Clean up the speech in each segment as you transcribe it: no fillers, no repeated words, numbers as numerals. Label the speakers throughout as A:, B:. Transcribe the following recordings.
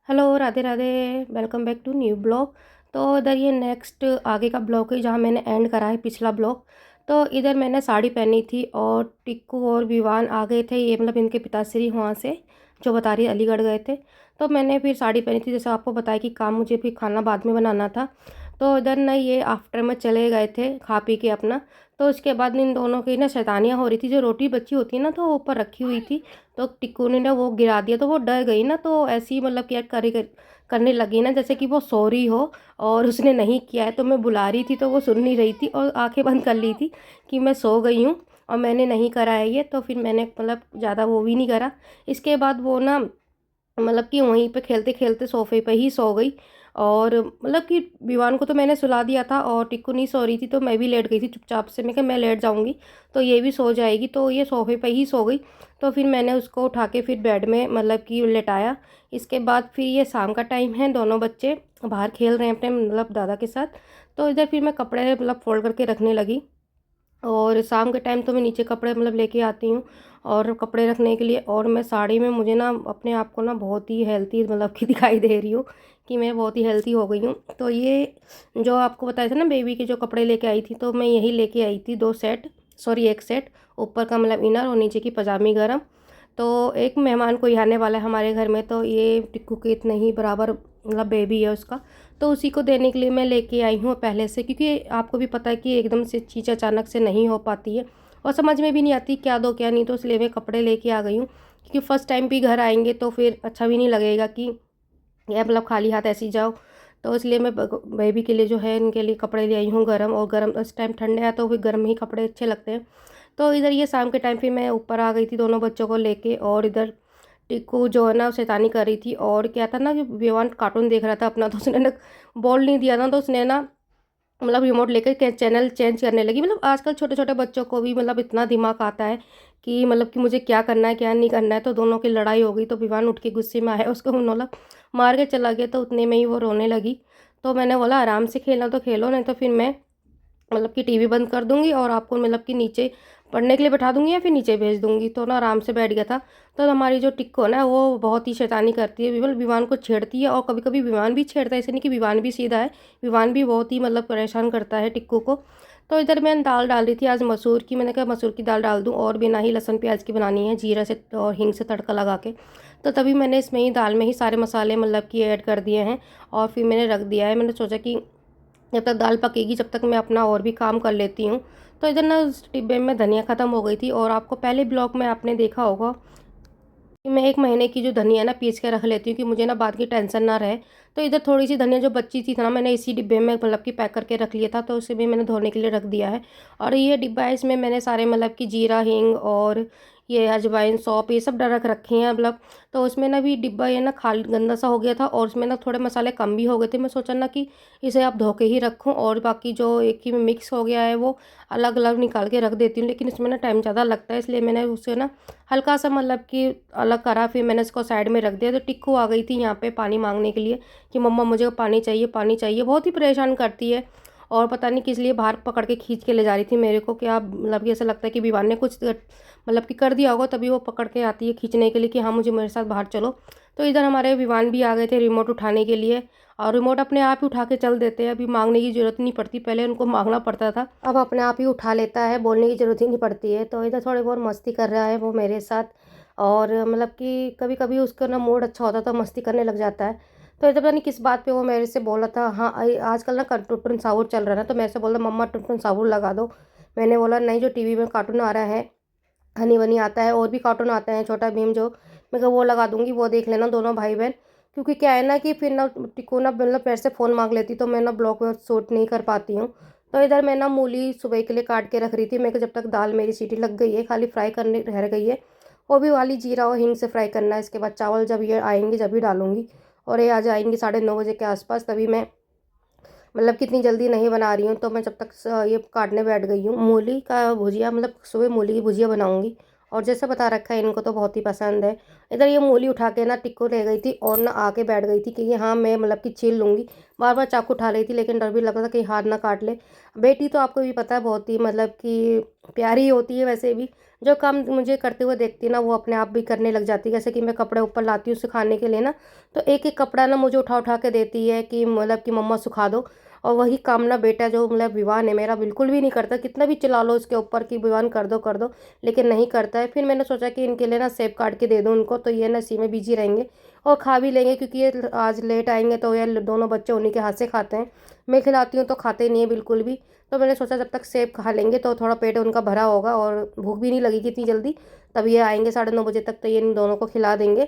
A: Hello, Radhe Radhe. Welcome back to new blog. तो इधर ये नेक्स्ट आगे का ब्लॉग है जहाँ मैंने एंड करा है पिछला ब्लॉग। तो इधर मैंने साड़ी पहनी थी और टिक्कू और विवान आ गए थे, ये मतलब इनके पिताश्री वहाँ से जो बता रही अलीगढ़ गए थे। तो मैंने फिर साड़ी पहनी थी, जैसे आपको बताया कि काम मुझे फिर खाना बाद में बनाना था। तो इधर ना ये आफ्टर में चले गए थे खा पी के अपना। तो उसके बाद इन दोनों की ना शैतानियाँ हो रही थी, जो रोटी बची होती है ना तो वो ऊपर रखी हुई थी। तो टिक्कू ने ना वो गिरा दिया, तो वो डर गई ना, तो ऐसे ही मतलब क्या करने लगी ना जैसे कि वो सो रही हो और उसने नहीं किया है। तो मैं बुला रही थी तो वो सुन नहीं रही थी और आंखें बंद कर ली थी कि मैं सो गई हूँ और मैंने नहीं करा है ये। तो फिर मैंने मतलब ज़्यादा वो भी नहीं करा। इसके बाद वो ना मतलब कि वहीं पे खेलते खेलते सोफे पे ही सो गई। और मतलब कि विवान को तो मैंने सुला दिया था और टिक्कू नहीं सो रही थी, तो मैं भी लेट गई थी चुपचाप से। मैं कहा मैं लेट जाऊंगी तो ये भी सो जाएगी, तो ये सोफे पे ही सो गई। तो फिर मैंने उसको उठा के फिर बेड में मतलब कि लेटाया। इसके बाद फिर ये शाम का टाइम है, दोनों बच्चे बाहर खेल रहे हैं अपने मतलब दादा के साथ। तो इधर फिर मैं कपड़े मतलब फोल्ड करके रखने लगी। और शाम के टाइम तो मैं नीचे कपड़े मतलब लेके आती हूँ और कपड़े रखने के लिए। और मैं साड़ी में मुझे ना अपने आप को ना बहुत ही हेल्थी मतलब कि दिखाई दे रही हूँ कि मैं बहुत ही हेल्थी हो गई हूँ। तो ये जो आपको बताया था ना बेबी के जो कपड़े लेके आई थी, तो मैं यही लेके आई थी 2 सेट, सॉरी 1 सेट। ऊपर का मतलब इनर और नीचे की पजामी गरम। तो एक मेहमान कोई आने वाला है हमारे घर में, तो ये टिक्कू के इतने ही बराबर मतलब बेबी है उसका। तो उसी को देने के लिए मैं लेके आई हूँ पहले से, क्योंकि आपको भी पता है कि एकदम से चीज़ अचानक से नहीं हो पाती है और समझ में भी नहीं आती क्या दो क्या नहीं। तो इसलिए मैं कपड़े लेके आ गई हूँ, क्योंकि फ़र्स्ट टाइम भी घर आएंगे तो फिर अच्छा भी नहीं लगेगा कि ये मतलब खाली हाथ ऐसे ही जाओ। तो इसलिए मैं बेबी के लिए जो है इनके लिए कपड़े ले आई हूँ गर्म। और गर्म इस टाइम ठंडे है तो फिर गर्म ही कपड़े अच्छे लगते हैं। तो इधर ये शाम के टाइम फिर मैं ऊपर आ गई थी दोनों बच्चों को लेके। और इधर टिक्कू जो है ना शैतानी कर रही थी। और क्या था ना कि विवान कार्टून देख रहा था अपना, तो उसने ना बॉल नहीं दिया ना, तो उसने ना मतलब रिमोट लेकर के चैनल चेंज करने लगी। मतलब आजकल छोटे छोटे बच्चों को भी मतलब इतना दिमाग आता है कि मतलब कि मुझे क्या करना है क्या नहीं करना है। तो दोनों की लड़ाई हो गई, तो विवान उठ के गुस्से में आया, उसको मतलब मार के चला गया। तो उतने में ही वो रोने लगी। तो मैंने बोला आराम से खेलना तो खेलो, नहीं तो फिर मैं मतलब कि टीवी बंद कर दूंगी और आपको मतलब कि नीचे पढ़ने के लिए बैठा दूंगी या फिर नीचे भेज दूंगी। तो ना आराम से बैठ गया था। तो हमारी जो टिक्को है ना वो बहुत ही शैतानी करती है, मतलब विवान को छेड़ती है और कभी कभी विवान भी छेड़ता है। ऐसे नहीं कि विवान भी सीधा है, विवान भी बहुत ही मतलब परेशान करता है टिक्को को। तो इधर मैंने दाल डाल रही थी आज मसूर की, मैंने कहा मसूर की दाल डाल दूँ और बिना ही लहसुन प्याज की बनानी है, जीरा से और हींग से तड़का लगा के। तो तभी मैंने इसमें ही दाल में ही सारे मसाले मतलब कि ऐड कर दिए हैं और फिर मैंने रख दिया है। मैंने सोचा कि जब तक दाल पकेगी जब तक मैं अपना और भी काम कर लेती हूँ। तो इधर ना उस डिब्बे में धनिया ख़त्म हो गई थी और आपको पहले ब्लॉग में आपने देखा होगा कि मैं 1 महीने की जो धनिया ना पीस के रख लेती हूँ कि मुझे ना बाद की टेंशन ना रहे। तो इधर थोड़ी सी धनिया जो बची थी ना मैंने इसी डिब्बे में मतलब कि पैक करके रख लिया था, तो उसे भी मैंने धोने के लिए रख दिया है। और ये डिब्बा है, इसमें मैंने सारे मतलब कि जीरा हींग और ये अजवाइन सौंफ ये सब रख रखे हैं मतलब। तो उसमें ना भी डिब्बा ये ना खाली गंदा सा हो गया था और उसमें ना थोड़े मसाले कम भी हो गए थे। मैं सोचा ना कि इसे आप धो के ही रखूँ और बाकी जो एक ही में मिक्स हो गया है वो अलग अलग निकाल के रख देती हूँ, लेकिन इसमें ना टाइम ज़्यादा लगता है, इसलिए मैंने उसे ना हल्का सा मतलब कि अलग करा। फिर मैंने इसको साइड में रख दिया। तो टिक्कू आ गई थी यहाँ पे पानी मांगने के लिए कि मम्मा मुझे पानी चाहिए पानी चाहिए, बहुत ही परेशान करती है। और पता नहीं किस लिए बाहर पकड़ के खींच के ले जा रही थी मेरे को, क्या मतलब कि ऐसा लगता है कि विवान ने कुछ मतलब कि कर दिया होगा, तभी वो पकड़ के आती है खींचने के लिए कि हाँ मुझे मेरे साथ बाहर चलो। तो इधर हमारे विवान भी आ गए थे रिमोट उठाने के लिए। और रिमोट अपने आप ही उठा के चल देते हैं, अभी मांगने की ज़रूरत नहीं पड़ती, पहले उनको मांगना पड़ता था, अब अपने आप ही उठा लेता है, बोलने की ज़रूरत ही नहीं पड़ती है। तो इधर थोड़ी बहुत मस्ती कर रहा है वो मेरे साथ। और मतलब कि कभी कभी उसका ना मूड अच्छा होता है तो मस्ती करने लग जाता है। तो इधर पता नहीं किस बात पे वो मेरे से बोला था, हाँ आजकल ना टुटपुन साबुन चल रहा है ना, तो मेरे से बोला मम्मा टुटपुन साबुन लगा दो। मैंने बोला नहीं, जो टीवी में कार्टून आ रहा है हनी बनी आता है और भी कार्टून आते हैं छोटा भीम जो, मैं कहा वो लगा दूंगी, वो देख लेना दोनों भाई बहन। क्योंकि क्या है ना कि फिर ना टिको ना मतलब मेरे से फ़ोन मांग लेती, तो मैं ना ब्लॉग में शूट नहीं कर पाती हूँ। तो इधर मैं ना मूली सुबह के लिए काट के रख रही थी, मैं जब तक दाल मेरी सीटी लग गई है, खाली फ्राई करने रह गई है, वो भी वाली जीरा और हींग से फ्राई करना है। इसके बाद चावल जब ये आएंगे जब भी डालूंगी। और ये आ जाएंगे 9:30 बजे के आसपास, तभी मैं मतलब कितनी जल्दी नहीं बना रही हूँ। तो मैं जब तक ये काटने बैठ गई हूँ मूली का भुजिया, मतलब सुबह मूली की भुजिया बनाऊंगी और जैसा बता रखा है इनको तो बहुत ही पसंद है। इधर ये मूली उठा के ना टिक्को ले गई थी और ना आके बैठ गई थी कि हाँ मैं मतलब कि छील लूँगी। बार बार चाकू उठा रही थी लेकिन डर भी लग रहा था कि हाथ ना काट ले। बेटी तो आपको भी पता है बहुत ही मतलब कि प्यारी होती है वैसे भी। जो काम मुझे करते हुए देखती है ना वो अपने आप भी करने लग जाती है। जैसे कि मैं कपड़े ऊपर लाती हूँ सुखाने के लिए ना, तो एक एक कपड़ा ना मुझे उठा उठा के देती है कि मतलब कि मम्मा सुखा दो। और वही काम ना बेटा जो मतलब विवान है मेरा बिल्कुल भी नहीं करता, कितना भी चिल्ला लो इसके ऊपर कि विवान कर दो, लेकिन नहीं करता है। फिर मैंने सोचा कि इनके लिए ना सेब काट के दे दूँ उनको, तो ये ना इसी में बिजी रहेंगे और खा भी लेंगे, क्योंकि ये आज लेट आएंगे तो ये दोनों बच्चे उन्हीं के हाथ से खाते हैं। मैं खिलाती हूँ तो खाते नहीं है बिल्कुल भी। तो मैंने सोचा जब तक सेब खा लेंगे तो थोड़ा पेट उनका भरा होगा और भूख भी नहीं लगेगी इतनी जल्दी। तब ये आएंगे 9:30 बजे तक, तो ये इन दोनों को खिला देंगे।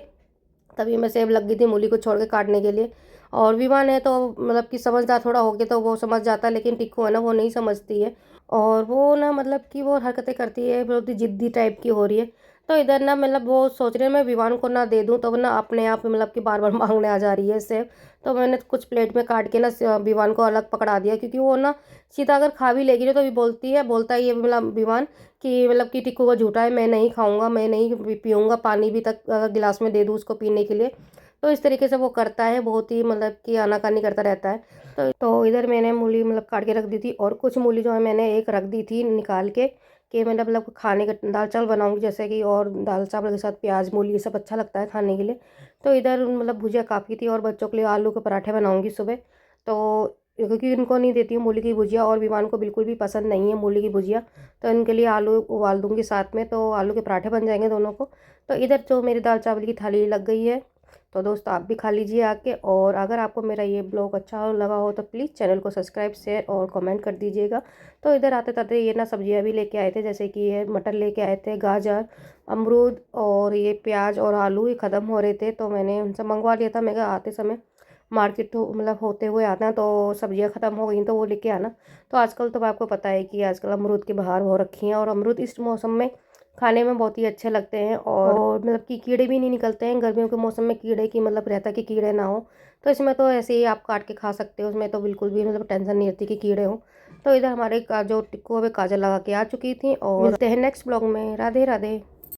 A: तभी मैं सेब लग गई थी मूली को छोड़ के काटने के लिए। और विवान है तो मतलब कि समझदार थोड़ा हो गया तो वो समझ जाता है, लेकिन टिक्कू है ना वो नहीं समझती है। और वो ना मतलब कि वो हरकतें करती है, बहुत ही जिद्दी टाइप की हो रही है। तो इधर ना मतलब वो सोच रहे हैं मैं विवान को ना दे दूँ, तो वो ना अपने आप मतलब कि बार बार मांगने आ जा रही है सेब। तो मैंने कुछ प्लेट में काट के ना विवान को अलग पकड़ा दिया, क्योंकि वो ना सीधा अगर खा भी लेगी ना तो भी बोलता है ये मतलब विवान कि मतलब कि टिक्कू को झूठा है, मैं नहीं खाऊंगा, मैं नहीं पीऊँगा पानी भी, तक अगर गिलास में दे दूँ उसको पीने के लिए। तो इस तरीके से वो करता है, बहुत ही मतलब कि आनाकानी करता रहता है। तो इधर मैंने मूली मतलब काट के रख दी थी, और कुछ मूली जो है मैंने एक रख दी थी निकाल के कि मैंने मतलब खाने का दाल चावल बनाऊंगी जैसे कि, और दाल चावल के साथ प्याज मूली ये सब अच्छा लगता है खाने के लिए। तो इधर मतलब भुजिया काफ़ी थी, और बच्चों के लिए आलू के पराठे बनाऊंगी सुबह। तो क्योंकि इनको नहीं देती हूँ मूली की भुजिया, और विवान को बिल्कुल भी पसंद नहीं है मूली की भुजिया, तो इनके लिए आलू उबाल दूंगी साथ में, तो आलू के पराठे बन जाएंगे दोनों को। तो इधर जो मेरी दाल चावल की थाली लग गई है। तो दोस्तों आप भी खा लीजिए आके, और अगर आपको मेरा ये ब्लॉग अच्छा लगा हो तो प्लीज़ चैनल को सब्सक्राइब शेयर और कमेंट कर दीजिएगा। तो इधर आते आते ये ना सब्जियां भी लेके आए थे, जैसे कि ये मटर लेके आए थे, गाजर, अमरूद, और ये प्याज और आलू ये ख़त्म हो रहे थे तो मैंने उनसे मंगवा लिया था। मैं कहा आते समय मार्केट तो मतलब होते हुए आना है, तो सब्जियां ख़त्म हो गई तो वो लेके आना। तो आजकल तो आपको पता है कि आजकल अमरूद की बहार हो रखी है, और अमरूद इस मौसम में खाने में बहुत ही अच्छे लगते हैं, और मतलब कि कीड़े भी नहीं निकलते हैं। गर्मियों के मौसम में कीड़े की मतलब रहता है कि कीड़े ना हो, तो इसमें तो ऐसे ही आप काट के खा सकते हो, उसमें तो बिल्कुल भी मतलब टेंशन नहीं रहती कि कीड़े हों। तो इधर हमारे जो टिक्को अभी काजल लगा के आ चुकी थी, और मिलते हैं नेक्स्ट ब्लॉग में। राधे राधे।